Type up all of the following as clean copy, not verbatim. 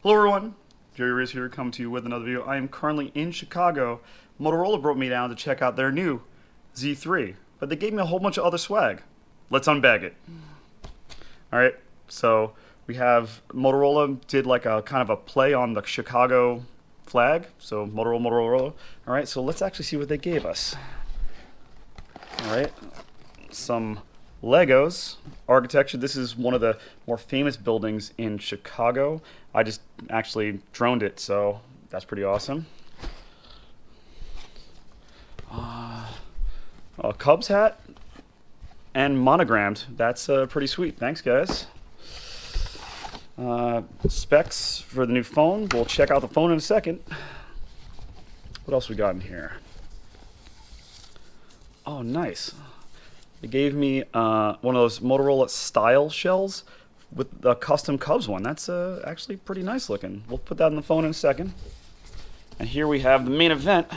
Hello everyone, Jerry Riz here, coming to you with another video. I am currently in Chicago. Motorola brought me down to check out their new Z3, but they gave me a whole bunch of other swag. Let's unbag it. Alright, so we have Motorola did like a kind of a play on the Chicago flag, so Motorola. Alright, so let's actually see what they gave us. Alright, some Legos architecture. This is one of the more famous buildings in Chicago. I just actually droned it, so that's pretty awesome. A Cubs hat and monogrammed. That's pretty sweet. Thanks, guys. Specs for the new phone. We'll check out the phone in a second. What else we got in here? Oh, nice. They gave me one of those Motorola style shells with the custom Cubs one. That's actually pretty nice looking. We'll put that in the phone in a second. And here we have the main event,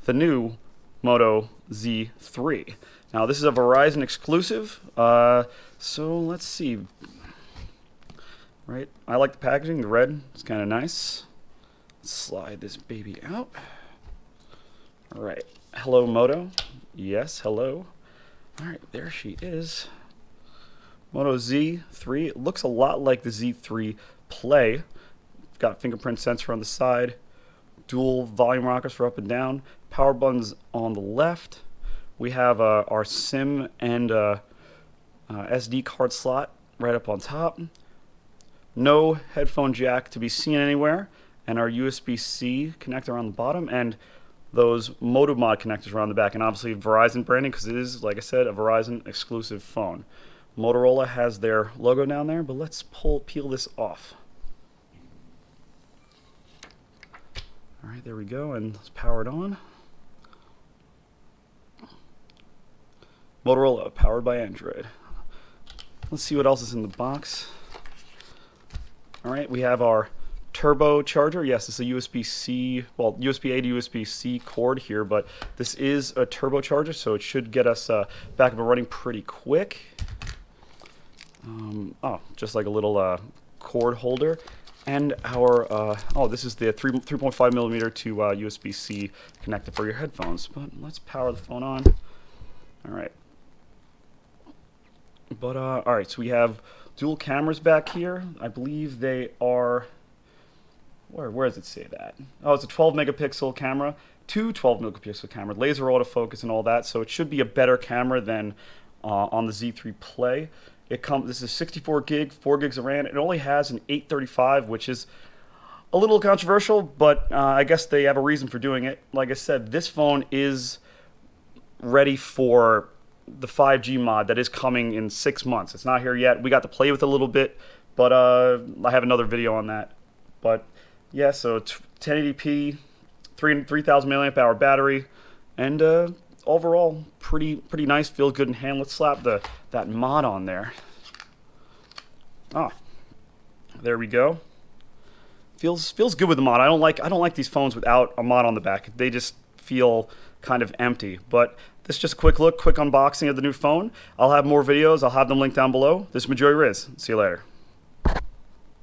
the new Moto Z3. Now this is a Verizon exclusive, so let's see. Right, I like the packaging. The red is kind of nice. Let's slide this baby out. All right, hello Moto. Yes, hello. All right, there she is. Moto Z3. It looks a lot like the Z3 Play. Got fingerprint sensor on the side, dual volume rockers for up and down, power buttons on the left. We have our SIM and SD card slot right up on top. No headphone jack to be seen anywhere, and our USB-C connector on the bottom, and those Moto Mod connectors around the back, and obviously Verizon branding because it is, like I said, a Verizon exclusive phone. Motorola has their logo down there, but let's peel this off. All right, there we go, and let's power it on. Motorola, powered by Android. Let's see what else is in the box. All right, we have our turbo charger. Yes, it's a USB-C, well, USB-A to USB-C cord here, but this is a turbo charger, so it should get us back up and running pretty quick. Oh, just like a little cord holder. And our, oh, this is the 3.5 millimeter to USB-C connector for your headphones. But let's power the phone on. All right. But, all right, so we have dual cameras back here. I believe they are, where does it say that? Oh, it's a 12 megapixel camera, two 12 megapixel camera, laser autofocus and all that. So it should be a better camera than on the Z3 Play. This is 64 gig, 4 gigs of RAM. It only has an 835, which is a little controversial, but I guess they have a reason for doing it. Like I said, this phone is ready for the 5G mod that is coming in 6 months. It's not here yet. We got to play with it a little bit, but I have another video on that. But yeah, so 1080p, 3,000 milliamp hour battery, and overall pretty nice, feels good in hand. Let's slap that mod on there. Ah, there we go. Feels good with the mod. I don't like these phones without a mod on the back. They just feel kind of empty. But this is just a quick look, quick unboxing of the new phone. I'll have more videos. I'll have them linked down below. This is Jerry Riz. See you later.